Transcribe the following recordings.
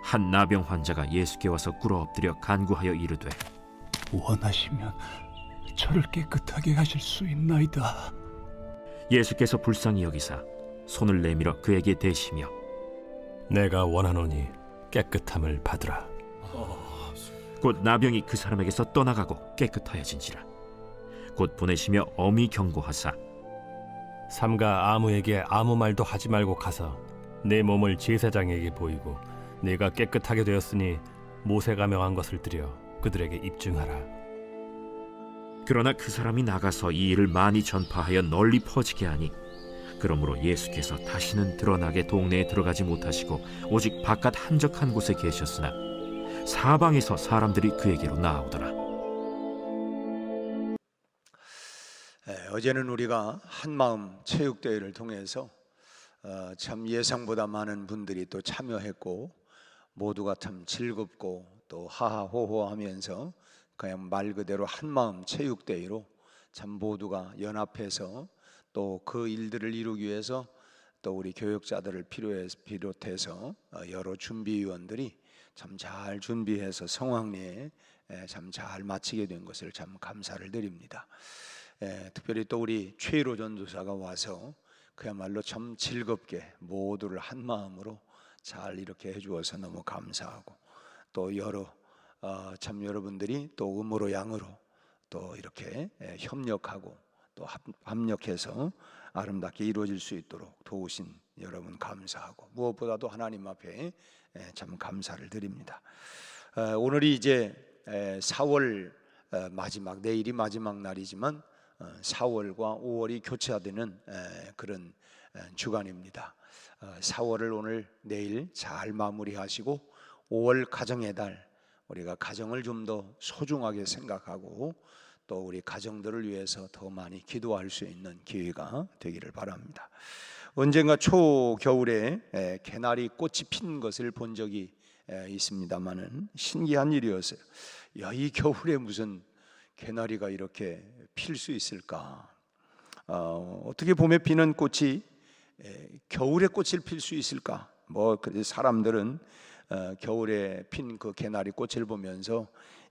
한 나병 환자가 예수께 와서 꿇어 엎드려 간구하여 이르되 원하시면 저를 깨끗하게 하실 수 있나이다. 예수께서 불쌍히 여기사 손을 내밀어 그에게 대시며 내가 원하노니 깨끗함을 받으라. 곧 나병이 그 사람에게서 떠나가고 깨끗하여진지라. 곧 보내시며 엄히 경고하사 삼가 아무에게 아무 말도 하지 말고 가서 내 몸을 제사장에게 보이고 네가 깨끗하게 되었으니 모세가 명한 것을 드려 그들에게 입증하라. 그러나 그 사람이 나가서 이 일을 많이 전파하여 널리 퍼지게 하니 그러므로 예수께서 다시는 드러나게 동네에 들어가지 못하시고 오직 바깥 한적한 곳에 계셨으나 사방에서 사람들이 그에게로 나아오더라. 어제는 우리가 한마음 체육대회를 통해서 참 예상보다 많은 분들이 또 참여했고 모두가 참 즐겁고 또 하하호호하면서 그냥 말 그대로 한마음 체육대회로 참 모두가 연합해서 또 그 일들을 이루기 위해서 또 우리 교역자들을 비롯해서 여러 준비위원들이 참 잘 준비해서 성황리에 참 잘 마치게 된 것을 참 감사를 드립니다. 특별히 또 우리 최일호 전도사가 와서 그야말로 참 즐겁게 모두를 한 마음으로 잘 이렇게 해주어서 너무 감사하고 또 여러 참 여러분들이 또 음으로 양으로 또 이렇게 협력하고 또 합력해서 아름답게 이루어질 수 있도록 도우신 여러분 감사하고 무엇보다도 하나님 앞에 참 감사를 드립니다. 오늘이 이제 4월 마지막 내일이 마지막 날이지만 4월과 5월이 교차되는 그런 주간입니다. 4월을 오늘 내일 잘 마무리하시고 5월 가정의 달 우리가 가정을 좀 더 소중하게 생각하고 또 우리 가정들을 위해서 더 많이 기도할 수 있는 기회가 되기를 바랍니다. 언젠가 초겨울에 개나리 꽃이 핀 것을 본 적이 있습니다만은 신기한 일이었어요. 야, 이 겨울에 무슨 개나리가 이렇게 필 수 있을까? 어떻게 봄에 피는 꽃이 겨울에 꽃을 필 수 있을까? 뭐 사람들은 겨울에 핀 그 개나리 꽃을 보면서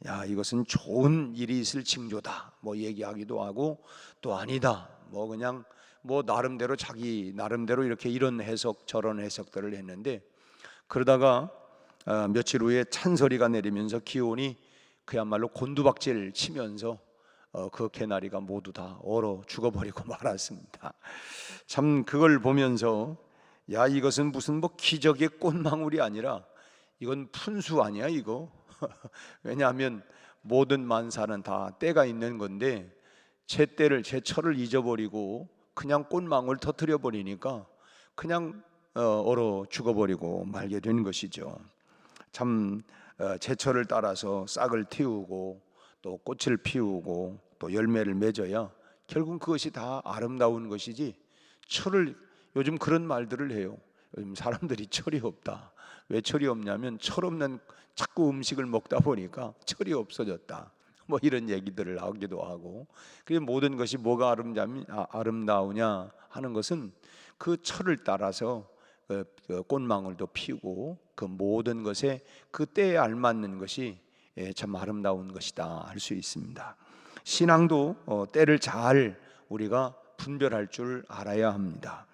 야, 이것은 좋은 일이 있을 징조다 뭐 얘기하기도 하고 또 아니다 뭐 그냥 뭐 나름대로 자기 나름대로 이렇게 이런 해석 저런 해석들을 했는데 그러다가 며칠 후에 찬소리가 내리면서 기온이 그야말로 곤두박질 치면서 그 개나리가 모두 다 얼어 죽어버리고 말았습니다. 참 그걸 보면서 야, 이것은 무슨 뭐 기적의 꽃망울이 아니라 이건 푼수 아니야 이거? 왜냐하면 모든 만사는 다 때가 있는 건데 제 때를 제 철을 잊어버리고 그냥 꽃망울 터뜨려 버리니까 그냥 얼어 죽어버리고 말게 된 것이죠. 참 제철을 따라서 싹을 틔우고 또 꽃을 피우고 또 열매를 맺어야 결국 그것이 다 아름다운 것이지 철을 요즘 그런 말들을 해요. 요즘 사람들이 철이 없다. 왜 철이 없냐면 철 없는 자꾸 음식을 먹다 보니까 철이 없어졌다. 뭐 이런 얘기들을 하기도 하고 그래서 모든 것이 뭐가 아름다우냐 하는 것은 그 철을 따라서 그 꽃망울도 피우고 그 모든 것에 그 때에 알맞는 것이 참 아름다운 것이다 할 수 있습니다. 신앙도 때를 잘 우리가 분별할 줄 알아야 합니다.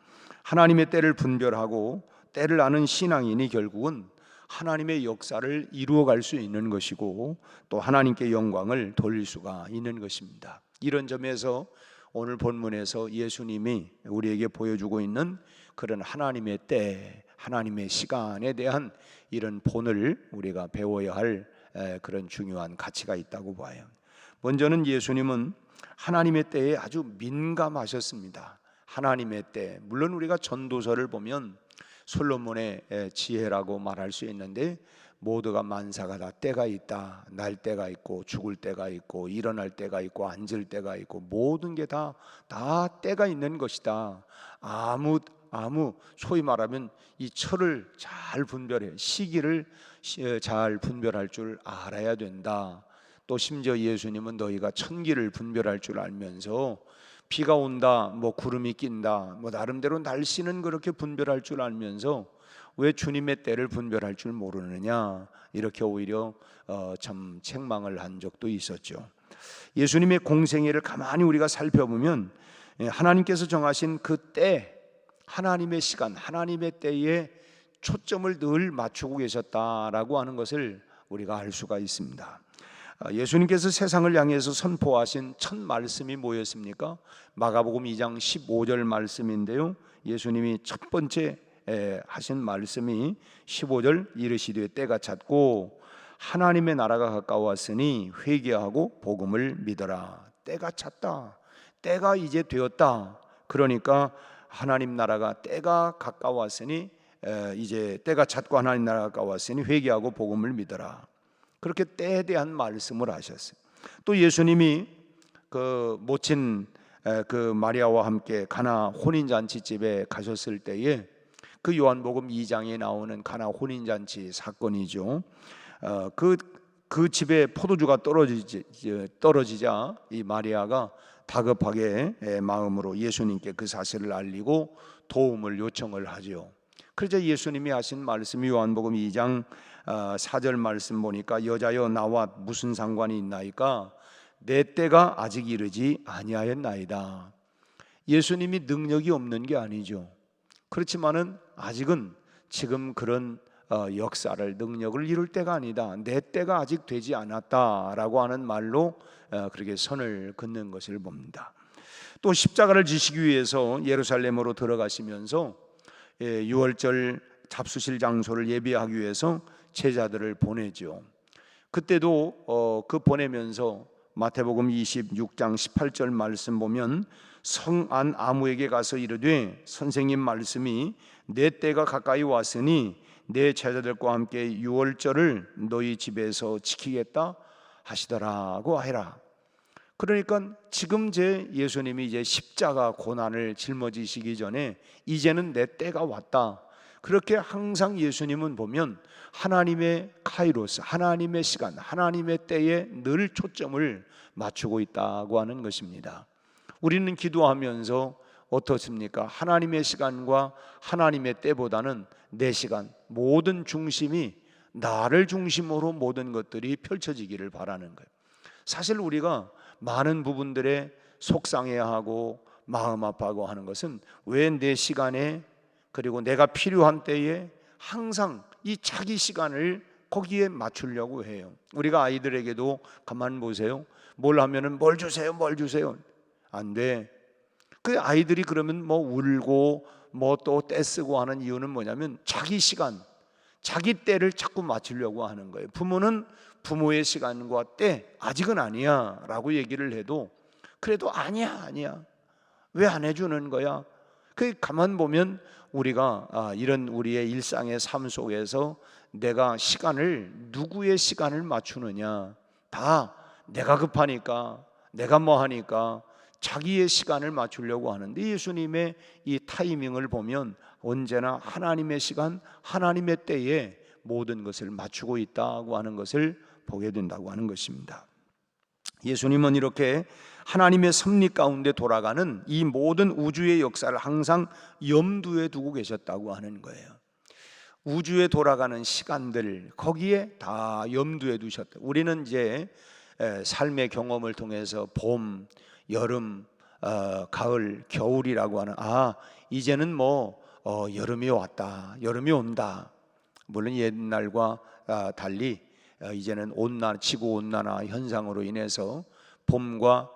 하나님의 때를 분별하고 때를 아는 신앙인이 결국은 하나님의 역사를 이루어갈 수 있는 것이고 또 하나님께 영광을 돌릴 수가 있는 것입니다. 이런 점에서 오늘 본문에서 예수님이 우리에게 보여주고 있는 그런 하나님의 때, 하나님의 시간에 대한 이런 본을 우리가 배워야 할 그런 중요한 가치가 있다고 봐요. 먼저는 예수님은 하나님의 때에 아주 민감하셨습니다. 하나님의 때, 물론 우리가 전도서를 보면 솔로몬의 지혜라고 말할 수 있는데 모두가 만사가 다 때가 있다. 날 때가 있고 죽을 때가 있고 일어날 때가 있고 앉을 때가 있고 모든 게 다 때가 있는 것이다. 아무 소위 말하면 이 철을 잘 분별해 시기를 잘 분별할 줄 알아야 된다. 또 심지어 예수님은 너희가 천기를 분별할 줄 알면서 비가 온다, 뭐 구름이 낀다, 뭐 나름대로 날씨는 그렇게 분별할 줄 알면서 왜 주님의 때를 분별할 줄 모르느냐, 이렇게 오히려 참 책망을 한 적도 있었죠. 예수님의 공생애를 가만히 우리가 살펴보면 하나님께서 정하신 그 때, 하나님의 시간, 하나님의 때에 초점을 늘 맞추고 계셨다라고 하는 것을 우리가 알 수가 있습니다. 예수님께서 세상을 향해서 선포하신 첫 말씀이 뭐였습니까? 마가복음 2장 15절 말씀인데요, 예수님이 첫 번째 하신 말씀이 15절, 이르시되 때가 찼고 하나님의 나라가 가까웠으니 회개하고 복음을 믿어라. 때가 찼다, 때가 이제 되었다. 그러니까 하나님 나라가 때가 가까웠으니 이제 때가 찼고 하나님 나라가 가까웠으니 회개하고 복음을 믿어라. 그렇게 때에 대한 말씀을 하셨어요. 또 예수님이 그 모친 그 마리아와 함께 가나 혼인잔치집에 가셨을 때에, 그 요한복음 2장에 나오는 가나 혼인잔치 사건이죠. 그 집에 포도주가 떨어지자 이 마리아가 다급하게 마음으로 예수님께 그 사실을 알리고 도움을 요청을 하죠. 그러자 예수님이 하신 말씀이 요한복음 2장 4절 말씀 보니까 여자여 나와 무슨 상관이 있나이까 내 때가 아직 이르지 아니하였나이다. 예수님이 능력이 없는 게 아니죠. 그렇지만은 아직은 지금 그런 역사를, 능력을 이룰 때가 아니다, 내 때가 아직 되지 않았다라고 하는 말로 그렇게 선을 긋는 것을 봅니다. 또 십자가를 지시기 위해서 예루살렘으로 들어가시면서 6월절 잡수실 장소를 예비하기 위해서 제자들을 보내죠. 그때도 그 보내면서 마태복음 26장 18절 말씀 보면 성안 아무에게 가서 이르되 선생님 말씀이 내 때가 가까이 왔으니 내 제자들과 함께 6월절을 너희 집에서 지키겠다 하시더라고 하라. 그러니까 지금 제 예수님이 이제 십자가 고난을 짊어지시기 전에 이제는 내 때가 왔다. 그렇게 항상 예수님은 보면 하나님의 카이로스, 하나님의 시간, 하나님의 때에 늘 초점을 맞추고 있다고 하는 것입니다. 우리는 기도하면서 어떻습니까? 하나님의 시간과 하나님의 때보다는 내 시간, 모든 중심이 나를 중심으로 모든 것들이 펼쳐지기를 바라는 거예요. 사실 우리가 많은 부분들에 속상해하고 마음 아파하고 하는 것은 왜 내 시간에, 그리고 내가 필요한 때에 항상 이 자기 시간을 거기에 맞추려고 해요. 우리가 아이들에게도 가만 보세요. 뭘 하면은 뭘 주세요, 뭘 주세요. 안 돼. 그 아이들이 그러면 뭐 울고 뭐 또 떼쓰고 하는 이유는 뭐냐면 자기 시간, 자기 때를 자꾸 맞추려고 하는 거예요. 부모는 부모의 시간과 때 아직은 아니야 라고 얘기를 해도 그래도 아니야 왜 안 해주는 거야? 그 가만 보면 우리가 이런 우리의 일상의 삶 속에서 내가 시간을, 누구의 시간을 맞추느냐, 다 내가 급하니까, 내가 뭐 하니까 자기의 시간을 맞추려고 하는데, 예수님의 이 타이밍을 보면 언제나 하나님의 시간, 하나님의 때에 모든 것을 맞추고 있다고 하는 것을 보게 된다고 하는 것입니다. 예수님은 이렇게 하나님의 섭리 가운데 돌아가는 이 모든 우주의 역사를 항상 염두에 두고 계셨다고 하는 거예요. 우주에 돌아가는 시간들, 거기에 다 염두에 두셨다. 우리는 이제 삶의 경험을 통해서 봄, 여름, 가을, 겨울이라고 하는, 이제는 뭐 여름이 왔다, 여름이 온다. 물론 옛날과 달리 이제는 온난, 지구 온난화 현상으로 인해서 봄과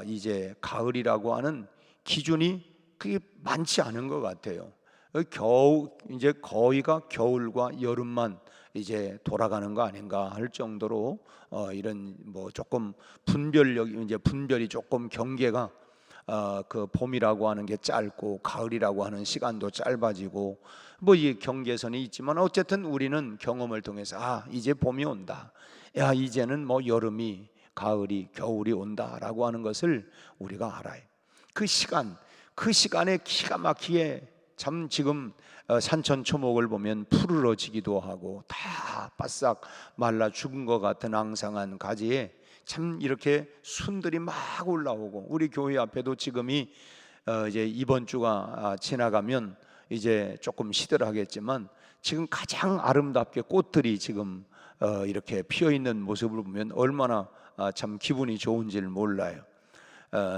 이제 가을이라고 하는 기준이 그게 많지 않은 것 같아요. 이제 거의가 겨울과 여름만 이제 돌아가는 거 아닌가 할 정도로 이런 뭐 조금 분별이 조금 경계가 그 봄이라고 하는 게 짧고 가을이라고 하는 시간도 짧아지고 뭐 이 경계선이 있지만 어쨌든 우리는 경험을 통해서 이제 봄이 온다, 이제는 뭐 여름이, 가을이, 겨울이 온다라고 하는 것을 우리가 알아요. 그 시간에 기가 막히게 참 지금 산천초목을 보면 푸르러지기도 하고 다 바싹 말라 죽은 것 같은 앙상한 가지에 참 이렇게 순들이 막 올라오고, 우리 교회 앞에도 지금이 이제 이번 주가 지나가면 이제 조금 시들하겠지만 지금 가장 아름답게 꽃들이 지금 이렇게 피어 있는 모습을 보면 얼마나 참 기분이 좋은지를 몰라요.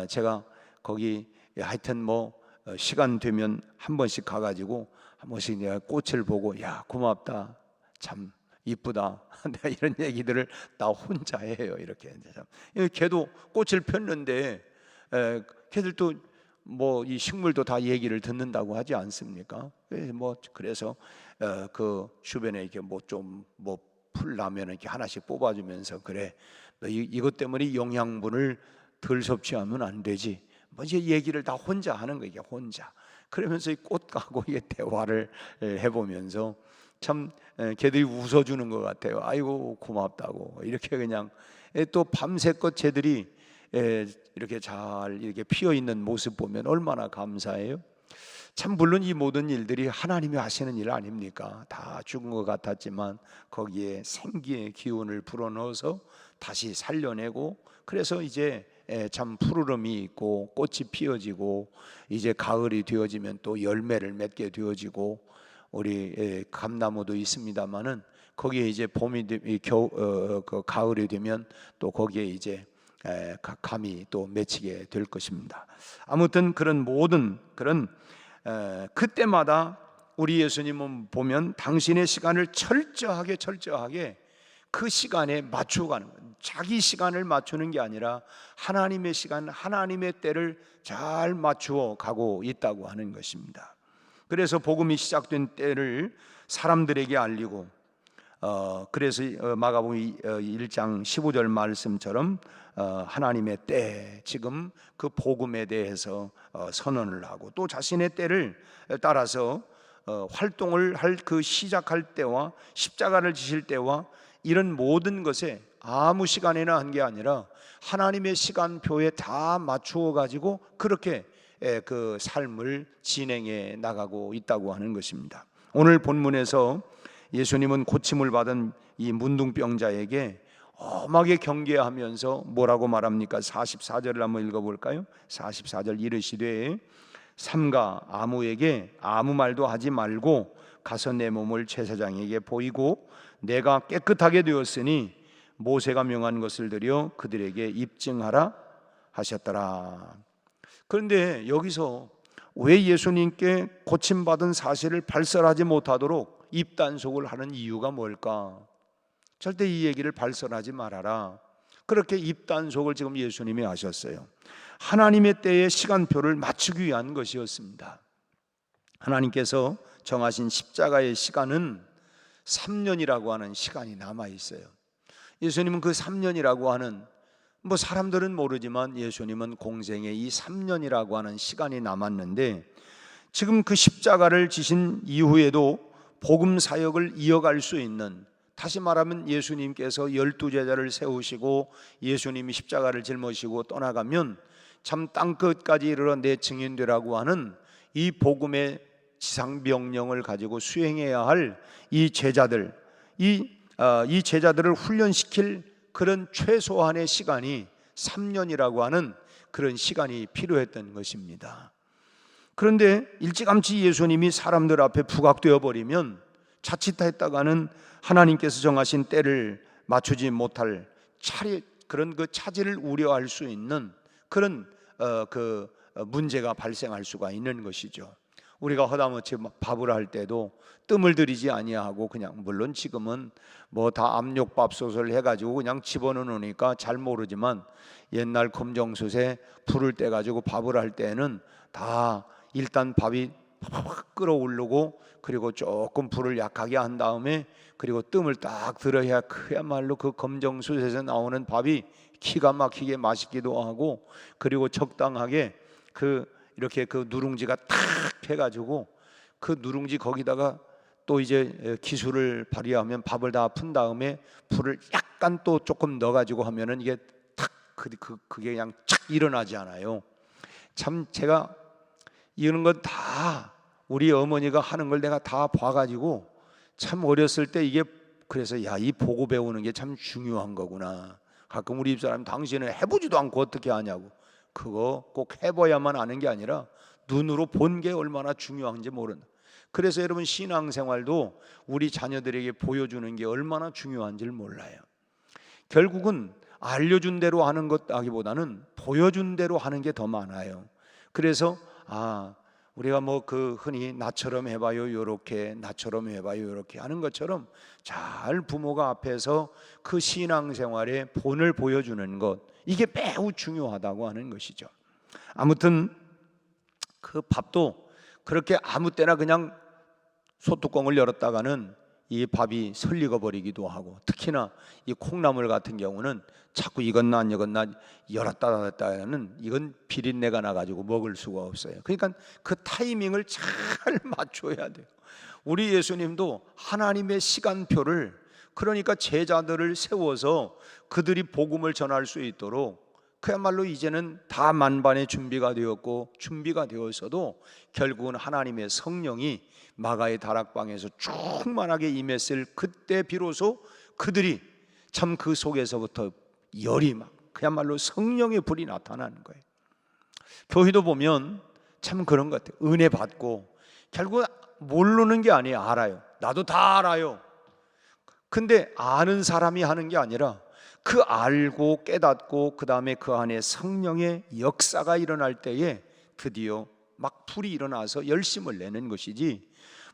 제가 거기 하여튼 뭐 시간 되면 한 번씩 가가지고 한 번씩 내가 꽃을 보고 야 고맙다, 참 이쁘다 내가 이런 얘기들을 나 혼자 해요. 이렇게 참. 걔도 꽃을 폈는데 걔들도 뭐 이 식물도 다 얘기를 듣는다고 하지 않습니까? 뭐 그래서 그 주변에 이렇게 뭐 좀 뭐 풀 나면 이렇게 하나씩 뽑아주면서 그래 너 이것 때문에 영양분을 덜 섭취하면 안 되지. 뭐 이제 얘기를 다 혼자 하는 거예요. 혼자. 그러면서 이 꽃하고 이게 대화를 해보면서 참 걔들이 웃어주는 것 같아요. 아이고 고맙다고 이렇게 그냥 또 밤새껏 쟤들이 이렇게 잘 이렇게 피어 있는 모습 보면 얼마나 감사해요. 참 물론 이 모든 일들이 하나님이 하시는 일 아닙니까? 다 죽은 것 같았지만 거기에 생기의 기운을 불어넣어서 다시 살려내고 그래서 이제 참 푸르름이 있고 꽃이 피어지고 이제 가을이 되어지면 또 열매를 맺게 되어지고 우리 감나무도 있습니다만은 거기에 이제 봄이 그 가을이 되면 또 거기에 이제 감이 또 맺히게 될 것입니다. 아무튼 그런 모든 그런 그때마다 우리 예수님은 보면 당신의 시간을 철저하게 그 시간에 맞춰가는 거예요. 자기 시간을 맞추는 게 아니라 하나님의 시간, 하나님의 때를 잘 맞추어 가고 있다고 하는 것입니다. 그래서 복음이 시작된 때를 사람들에게 알리고 그래서 마가복음 1장 15절 말씀처럼 하나님의 때, 지금 그 복음에 대해서 선언을 하고 또 자신의 때를 따라서 활동을 할 그 시작할 때와 십자가를 지실 때와 이런 모든 것에 아무 시간에나 한 게 아니라 하나님의 시간표에 다 맞추어 가지고 그렇게 그 삶을 진행해 나가고 있다고 하는 것입니다. 오늘 본문에서 예수님은 고침을 받은 이 문둥병자에게 엄하게 경계하면서 뭐라고 말합니까? 44절을 한번 읽어볼까요? 44절 이르시되 삼가 아무에게 아무 말도 하지 말고 가서 내 몸을 제사장에게 보이고 내가 깨끗하게 되었으니 모세가 명한 것을 드려 그들에게 입증하라 하셨더라. 그런데 여기서 왜 예수님께 고침받은 사실을 발설하지 못하도록 입단속을 하는 이유가 뭘까? 절대 이 얘기를 발설하지 말아라. 그렇게 입단속을 지금 예수님이 하셨어요. 하나님의 때의 시간표를 맞추기 위한 것이었습니다. 하나님께서 정하신 십자가의 시간은 3년이라고 하는 시간이 남아 있어요. 예수님은 그 3년이라고 하는, 뭐 사람들은 모르지만 예수님은 공생에 이 3년이라고 하는 시간이 남았는데 지금 그 십자가를 지신 이후에도 복음 사역을 이어갈 수 있는, 다시 말하면 예수님께서 12제자를 세우시고 예수님이 십자가를 짊어지고 떠나가면 참 땅끝까지 이르러 내 증인되라고 하는 이 복음의 지상명령을 가지고 수행해야 할 이 제자들, 이 제자들을 훈련시킬 그런 최소한의 시간이 3년이라고 하는 그런 시간이 필요했던 것입니다. 그런데 일찌감치 예수님이 사람들 앞에 부각되어 버리면 자칫했다가는 하나님께서 정하신 때를 맞추지 못할 그런 그 차질을 우려할 수 있는 그런 그 문제가 발생할 수가 있는 것이죠. 우리가 허다못이 밥을 할 때도 뜸을 들이지 아니하고 그냥, 물론 지금은 뭐 다 압력밥솥을 해가지고 그냥 집어넣으니까 잘 모르지만 옛날 검정솥에 불을 떼가지고 밥을 할 때는 다 일단 밥이 팍팍 끓어오르고 그리고 조금 불을 약하게 한 다음에 그리고 뜸을 딱 들어야 그야말로 그 검정솥에서 나오는 밥이 기가 막히게 맛있기도 하고, 그리고 적당하게 이렇게 그 누룽지가 탁 해가지고 그 누룽지 거기다가 또 이제 기술을 발휘하면 밥을 다 푼 다음에 불을 약간 또 조금 넣어가지고 하면은 이게 탁 그게 그냥 착 일어나지 않아요. 참 제가 이런 건 다 우리 어머니가 하는 걸 내가 다 봐가지고 참 어렸을 때 이게, 그래서 야, 이 보고 배우는 게 참 중요한 거구나. 가끔 우리 집사람 당신은 해보지도 않고 어떻게 하냐고. 그거 꼭 해봐야만 아는 게 아니라 눈으로 본 게 얼마나 중요한지 모른다. 그래서 여러분 신앙생활도 우리 자녀들에게 보여주는 게 얼마나 중요한지를 몰라요. 결국은 알려준 대로 하는 것하기보다는 보여준 대로 하는 게 더 많아요. 그래서 우리가 뭐 흔히 나처럼 해봐요 요렇게, 나처럼 해봐요 요렇게 하는 것처럼 잘 부모가 앞에서 그 신앙생활의 본을 보여주는 것, 이게 매우 중요하다고 하는 것이죠. 아무튼 그 밥도 그렇게 아무 때나 그냥 소뚜껑을 열었다가는 이 밥이 설익어 버리기도 하고, 특히나 이 콩나물 같은 경우는 자꾸 익었나 안 익었나 열었다 닫았다 하면 이건 비린내가 나가지고 먹을 수가 없어요. 그러니까 그 타이밍을 잘 맞춰야 돼요. 우리 예수님도 하나님의 시간표를, 그러니까 제자들을 세워서 그들이 복음을 전할 수 있도록 그야말로 이제는 다 만반의 준비가 되었고, 준비가 되어서도 결국은 하나님의 성령이 마가의 다락방에서 충만하게 임했을 그때 비로소 그들이 참 그 속에서부터 열이 막 그야말로 성령의 불이 나타나는 거예요. 교회도 보면 참 그런 것 같아요. 은혜 받고 결국 모르는 게 아니에요. 알아요. 나도 다 알아요. 근데 아는 사람이 하는 게 아니라 그 알고 깨닫고 그 다음에 그 안에 성령의 역사가 일어날 때에 드디어 막 불이 일어나서 열심을 내는 것이지,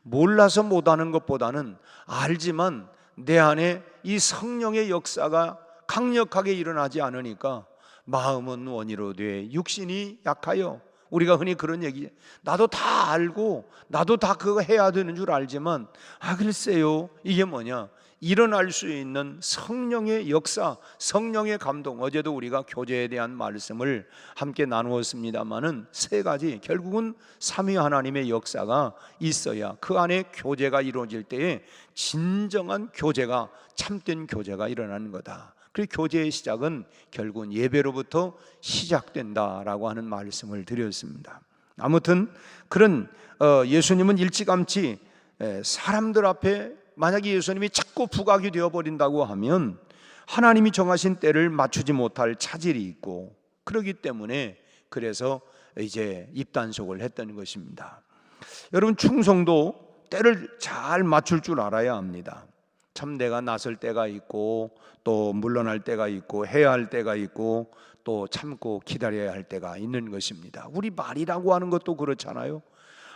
몰라서 못하는 것보다는 알지만 내 안에 이 성령의 역사가 강력하게 일어나지 않으니까 마음은 원이로 돼 육신이 약하여, 우리가 흔히 그런 얘기, 나도 다 알고 나도 다 그거 해야 되는 줄 알지만 글쎄요, 이게 뭐냐, 일어날 수 있는 성령의 역사, 성령의 감동. 어제도 우리가 교제에 대한 말씀을 함께 나누었습니다마는 세 가지, 결국은 삼위 하나님의 역사가 있어야 그 안에 교제가 이루어질 때에 진정한 교제가, 참된 교제가 일어나는 거다. 그리고 교제의 시작은 결국은 예배로부터 시작된다라고 하는 말씀을 드렸습니다. 아무튼 그런 예수님은 일찌감치 사람들 앞에, 만약에 예수님이 자꾸 부각이 되어버린다고 하면 하나님이 정하신 때를 맞추지 못할 차질이 있고, 그렇기 때문에 그래서 이제 입단속을 했던 것입니다. 여러분, 충성도 때를 잘 맞출 줄 알아야 합니다. 참 내가 나설 때가 있고 또 물러날 때가 있고 해야 할 때가 있고 또 참고 기다려야 할 때가 있는 것입니다. 우리 말이라고 하는 것도 그렇잖아요.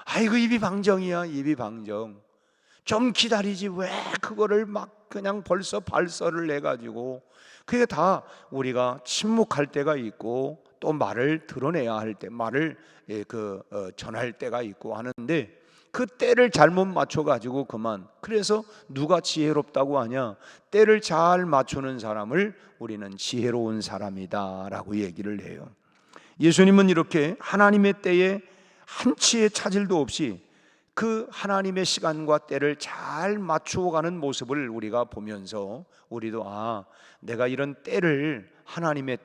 아이고 입이 방정이야, 입이 방정. 좀 기다리지 왜 그거를 막 그냥 벌써 발설을 내가지고. 그게 다 우리가 침묵할 때가 있고 또 말을 드러내야 할 때, 말을 전할 때가 있고 하는데, 그 때를 잘못 맞춰가지고 그만. 그래서 누가 지혜롭다고 하냐, 때를 잘 맞추는 사람을 우리는 지혜로운 사람이다 라고 얘기를 해요. 예수님은 이렇게 하나님의 때에 한치의 차질도 없이 그 하나님의 시간과 때를 잘 맞추어가는 모습을 우리가 보면서 우리도 내가 이런 때를, 하나님의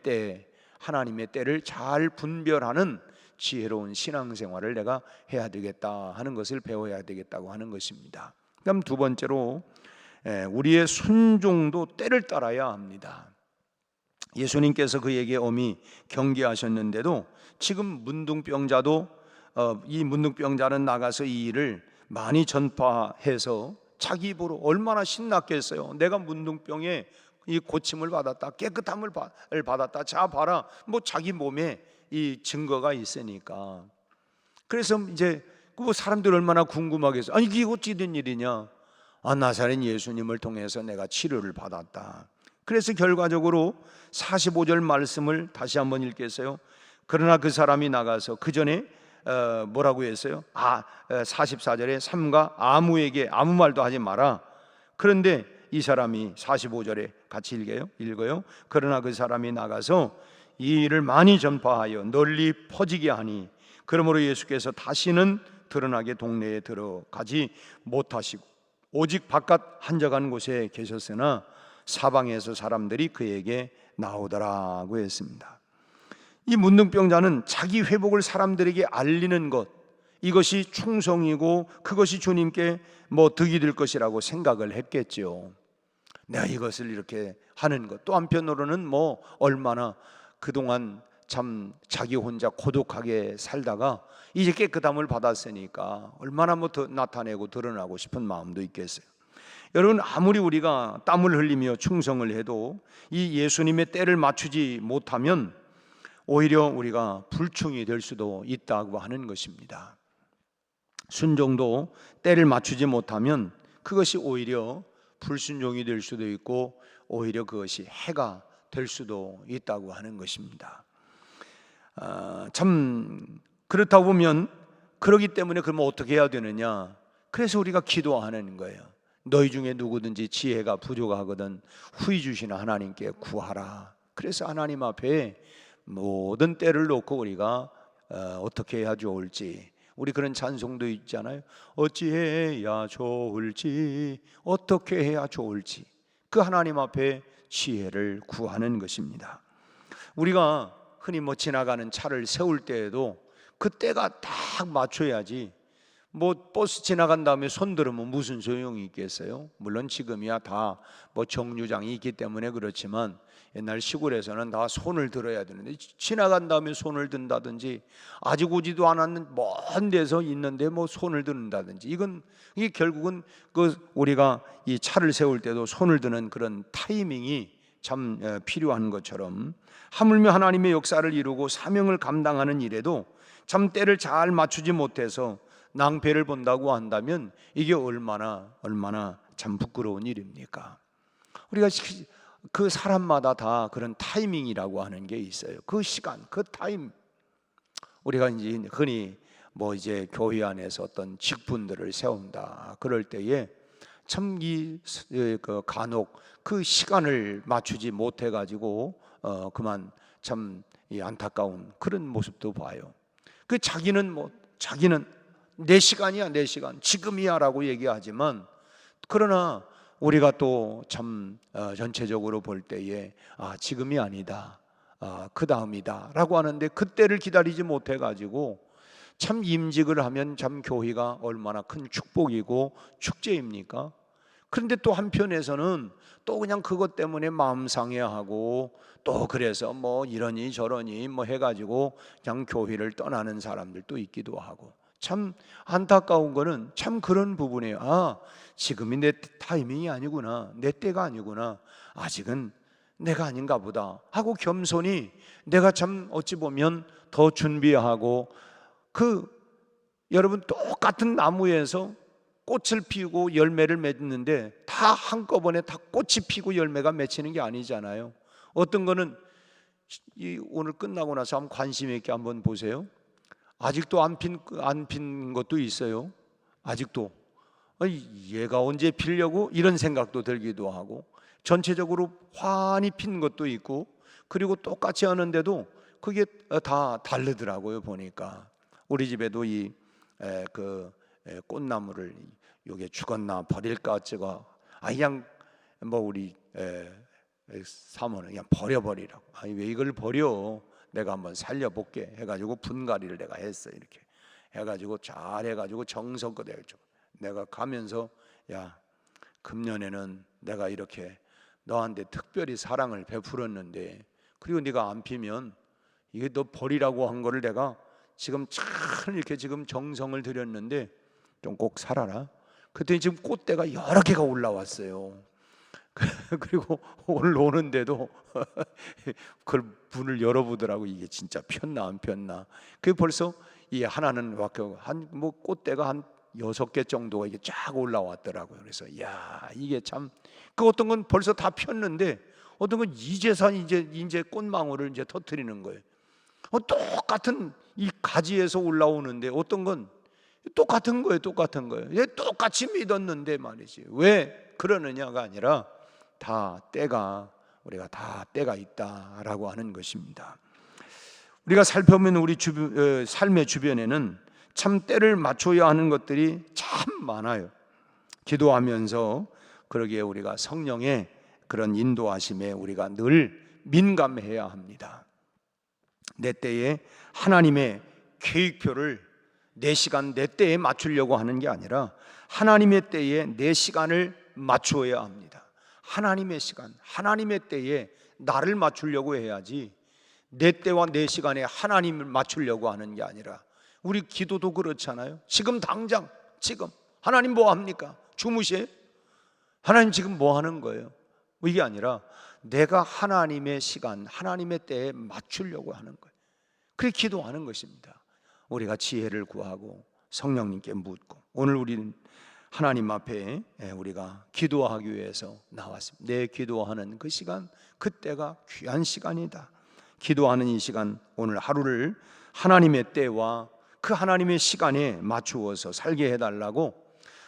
때를 잘 분별하는 지혜로운 신앙생활을 내가 해야 되겠다 하는 것을 배워야 되겠다고 하는 것입니다. 그다음 두 번째로 우리의 순종도 때를 따라야 합니다. 예수님께서 그에게 엄히 경계하셨는데도 지금 문둥병자도 이 문둥병자는 나가서 이 일을 많이 전파해서 자기 입으로 얼마나 신났겠어요. 내가 문둥병에 이 고침을 받았다, 깨끗함을 받았다. 자 봐라, 뭐 자기 몸에 이 증거가 있으니까. 그래서 이제 그 사람들 얼마나 궁금하겠어. 아니 이게 어찌 된 일이냐? 나사렛 예수님을 통해서 내가 치료를 받았다. 그래서 결과적으로 45절 말씀을 다시 한번 읽겠어요. 그러나 그 사람이 나가서 그 전에 뭐라고 했어요? 44절에 삼가 아무에게 아무 말도 하지 마라. 그런데 이 사람이 45절에 같이 읽어요. 그러나 그 사람이 나가서 이 일을 많이 전파하여 널리 퍼지게 하니, 그러므로 예수께서 다시는 드러나게 동네에 들어가지 못하시고 오직 바깥 한적한 곳에 계셨으나 사방에서 사람들이 그에게 나오더라고 했습니다. 이 문둥병자는 자기 회복을 사람들에게 알리는 것, 이것이 충성이고 그것이 주님께 득이 될 것이라고 생각을 했겠죠. 내가 이것을 이렇게 하는 것, 또 한편으로는 얼마나 그동안 참 자기 혼자 고독하게 살다가 이제 깨끗함을 받았으니까 얼마나 뭐 더 나타내고 드러나고 싶은 마음도 있겠어요. 여러분, 아무리 우리가 땀을 흘리며 충성을 해도 이 예수님의 때를 맞추지 못하면 오히려 우리가 불충이 될 수도 있다고 하는 것입니다. 순종도 때를 맞추지 못하면 그것이 오히려 불순종이 될 수도 있고 오히려 그것이 해가 될 수도 있다고 하는 것입니다. 참 그렇다 보면, 그러기 때문에 그러면 어떻게 해야 되느냐? 그래서 우리가 기도하는 거예요. 너희 중에 누구든지 지혜가 부족하거든 후히 주시는 하나님께 구하라. 그래서 하나님 앞에 모든 때를 놓고 우리가 어떻게 해야 좋을지, 우리 그런 찬송도 있잖아요. 어찌해야 좋을지, 어떻게 해야 좋을지, 그 하나님 앞에 지혜를 구하는 것입니다. 우리가 흔히 뭐 지나가는 차를 세울 때에도 그 때가 딱 맞춰야지, 뭐 버스 지나간 다음에 손 들으면 무슨 소용이 있겠어요? 물론 지금이야 다 뭐 정류장이 있기 때문에 그렇지만 옛날 시골에서는 다 손을 들어야 되는데, 지나간 다음에 손을 든다든지, 아직 오지도 않았는 먼 데서 있는데 뭐 손을 든다든지, 이게 결국은 그 우리가 이 차를 세울 때도 손을 드는 그런 타이밍이 참 필요한 것처럼, 하물며 하나님의 역사를 이루고 사명을 감당하는 일에도 참 때를 잘 맞추지 못해서 낭패를 본다고 한다면 이게 얼마나 참 부끄러운 일입니까? 우리가 그 사람마다 다 그런 타이밍이라고 하는 게 있어요. 그 시간, 그 타임. 우리가 이제 흔히 뭐 이제 교회 안에서 어떤 직분들을 세운다 그럴 때에 참 그 간혹 그 시간을 맞추지 못해 가지고 그만 참 이 안타까운 그런 모습도 봐요. 그 자기는 내 시간이야, 내 시간, 지금이야라고 얘기하지만, 그러나 우리가 또 참 전체적으로 볼 때에 지금이 아니다, 그 다음이다라고 하는데 그때를 기다리지 못해 가지고 참 임직을 하면 참 교회가 얼마나 큰 축복이고 축제입니까? 그런데 또 한편에서는 또 그냥 그것 때문에 마음 상해하고, 또 그래서 뭐 이러니 저러니 뭐 해가지고 그냥 교회를 떠나는 사람들도 있기도 하고, 참 안타까운 거는 참 그런 부분이에요. 지금이 내 타이밍이 아니구나, 내 때가 아니구나, 아직은 내가 아닌가 보다 하고 겸손히 내가 참 어찌 보면 더 준비하고, 여러분 똑같은 나무에서 꽃을 피우고 열매를 맺는데 다 한꺼번에 다 꽃이 피고 열매가 맺히는 게 아니잖아요. 어떤 거는 오늘 끝나고 나서 한번 관심 있게 한번 보세요. 아직도 안 핀 것도 있어요. 아직도 얘가 언제 피려고 이런 생각도 들기도 하고, 전체적으로 환히 핀 것도 있고, 그리고 똑같이 하는데도 그게 다 다르더라고요. 보니까 우리 집에도 그 꽃나무를 요게 죽었나 버릴까 어쩌고, 그냥 뭐 우리 사모는 그냥 버려버리라고. 왜 이걸 버려? 내가 한번 살려볼게 해가지고 분갈이를 내가 했어. 이렇게 해가지고 잘 해가지고 정성껏 해가지고 내가 가면서, 야, 금년에는 내가 이렇게 너한테 특별히 사랑을 베풀었는데, 그리고 네가 안 피면 이게 너 버리라고 한 거를 내가 지금 참 이렇게 지금 정성을 들였는데 좀 꼭 살아라. 그랬더니 지금 꽃대가 여러 개가 올라왔어요. 그리고 오늘 오는데도 그걸 문을 열어보더라고. 이게 진짜 폈나 안 폈나. 그게 벌써 이 하나는 뭐 꽃대가 한 6개 정도가 이게 쫙 올라왔더라고요. 그래서 야, 이게 참, 그 어떤 건 벌써 다 폈는데 어떤 건 이제선 이제 꽃망울을 이제 터뜨리는 거예요. 똑같은 이 가지에서 올라오는데 어떤 건 똑같은 거예요. 똑같이 믿었는데 말이지. 왜 그러느냐가 아니라 우리가 다 때가 있다라고 하는 것입니다. 우리가 살펴보면 우리 삶의 주변에는 참 때를 맞춰야 하는 것들이 참 많아요. 기도하면서 그러기에 우리가 성령의 그런 인도하심에 우리가 늘 민감해야 합니다. 내 때에 하나님의 계획표를 내 시간 내 때에 맞추려고 하는 게 아니라 하나님의 때에 내 시간을 맞추어야 합니다. 하나님의 시간, 하나님의 때에 나를 맞추려고 해야지, 내 때와 내 시간에 하나님을 맞추려고 하는 게 아니라, 우리 기도도 그렇잖아요. 지금 당장, 지금 하나님 뭐 합니까? 주무세요? 하나님 지금 뭐 하는 거예요? 이게 아니라 내가 하나님의 시간, 하나님의 때에 맞추려고 하는 거예요. 그렇게 기도하는 것입니다. 우리가 지혜를 구하고 성령님께 묻고, 오늘 우리는 하나님 앞에 우리가 기도하기 위해서 나왔습니다. 내 기도하는 그 시간, 그때가 귀한 시간이다. 기도하는 이 시간, 오늘 하루를 하나님의 때와 그 하나님의 시간에 맞추어서 살게 해달라고,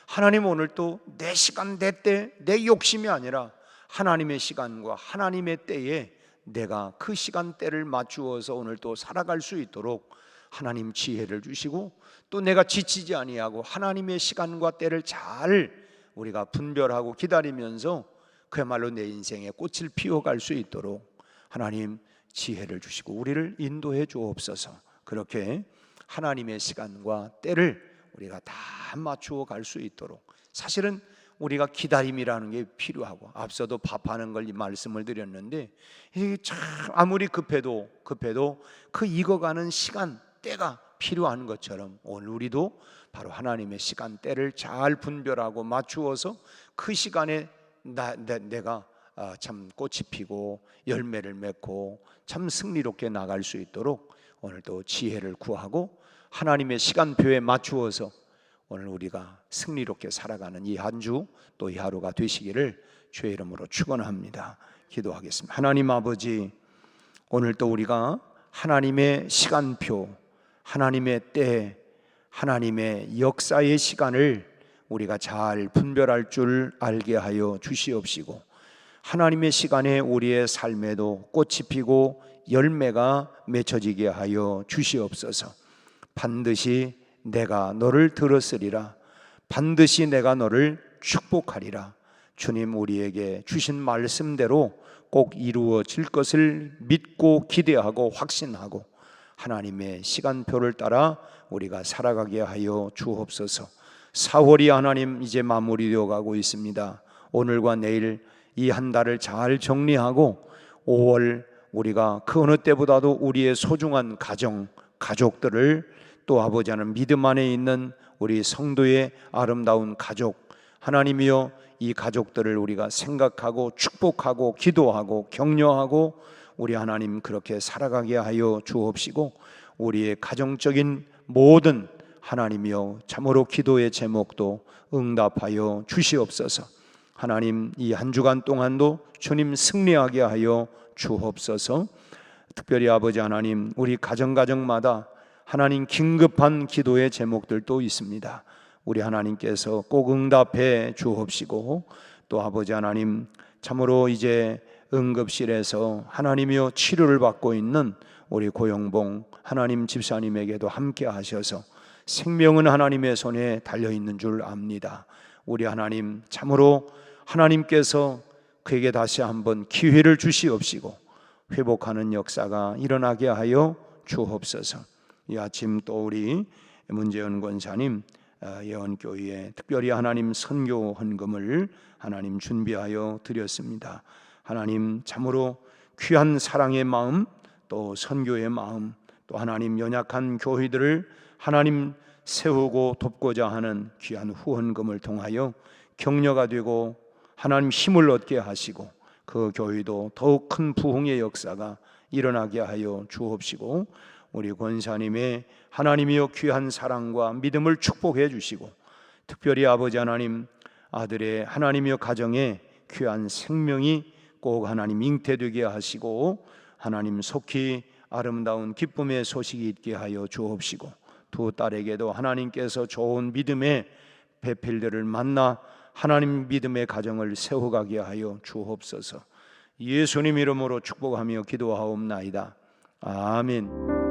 하나님 오늘 또 내 시간, 내 때, 내 욕심이 아니라 하나님의 시간과 하나님의 때에 내가 그 시간대를 맞추어서 오늘 또 살아갈 수 있도록 하나님 지혜를 주시고, 또 내가 지치지 아니하고 하나님의 시간과 때를 잘 우리가 분별하고 기다리면서 그야말로 내 인생에 꽃을 피워갈 수 있도록 하나님 지혜를 주시고 우리를 인도해 주옵소서. 그렇게 하나님의 시간과 때를 우리가 다 맞추어 갈 수 있도록, 사실은 우리가 기다림이라는 게 필요하고, 앞서도 밥하는 걸 말씀을 드렸는데, 이게 참 아무리 급해도 그 익어가는 시간, 때가 필요한 것처럼 오늘 우리도 바로 하나님의 시간, 때를 잘 분별하고 맞추어서 그 시간에 내가 참 꽃이 피고 열매를 맺고 참 승리롭게 나갈 수 있도록 오늘도 지혜를 구하고 하나님의 시간표에 맞추어서 오늘 우리가 승리롭게 살아가는 이 한 주, 또 이 하루가 되시기를 주의 이름으로 축원합니다. 기도하겠습니다. 하나님 아버지, 오늘 또 우리가 하나님의 시간표, 하나님의 때, 하나님의 역사의 시간을 우리가 잘 분별할 줄 알게 하여 주시옵시고, 하나님의 시간에 우리의 삶에도 꽃이 피고 열매가 맺혀지게 하여 주시옵소서. 반드시 내가 너를 들었으리라, 반드시 내가 너를 축복하리라. 주님, 우리에게 주신 말씀대로 꼭 이루어질 것을 믿고 기대하고 확신하고 하나님의 시간표를 따라 우리가 살아가게 하여 주옵소서. 4월이 하나님 이제 마무리되어 가고 있습니다. 오늘과 내일 이 한 달을 잘 정리하고 5월 우리가 그 어느 때보다도 우리의 소중한 가족들을, 또 아버지 하나님 믿음 안에 있는 우리 성도의 아름다운 가족, 하나님이여 이 가족들을 우리가 생각하고 축복하고 기도하고 격려하고 우리 하나님 그렇게 살아가게 하여 주옵시고, 우리의 가정적인 모든 하나님이여 참으로 기도의 제목도 응답하여 주시옵소서. 하나님, 이 한 주간 동안도 주님 승리하게 하여 주옵소서. 특별히 아버지 하나님, 우리 가정마다 하나님 긴급한 기도의 제목들도 있습니다. 우리 하나님께서 꼭 응답해 주옵시고, 또 아버지 하나님 참으로 이제 응급실에서 하나님이여 치료를 받고 있는 우리 고영봉 하나님 집사님에게도 함께 하셔서, 생명은 하나님의 손에 달려있는 줄 압니다. 우리 하나님 참으로 하나님께서 그에게 다시 한번 기회를 주시옵시고 회복하는 역사가 일어나게 하여 주옵소서. 이 아침 또 우리 문재현 권사님 예언교회에 특별히 하나님 선교 헌금을 하나님 준비하여 드렸습니다. 하나님 참으로 귀한 사랑의 마음, 또 선교의 마음, 또 하나님 연약한 교회들을 하나님 세우고 돕고자 하는 귀한 후원금을 통하여 격려가 되고 하나님 힘을 얻게 하시고 그 교회도 더욱 큰 부흥의 역사가 일어나게 하여 주옵시고, 우리 권사님의 하나님이여 귀한 사랑과 믿음을 축복해 주시고, 특별히 아버지 하나님 아들의 하나님이여 가정에 귀한 생명이 꼭 하나님 잉태되게 하시고 하나님 속히 아름다운 기쁨의 소식이 있게 하여 주옵시고, 두 딸에게도 하나님께서 좋은 믿음의 배필들을 만나 하나님 믿음의 가정을 세워가게 하여 주옵소서. 예수님 이름으로 축복하며 기도하옵나이다. 아멘.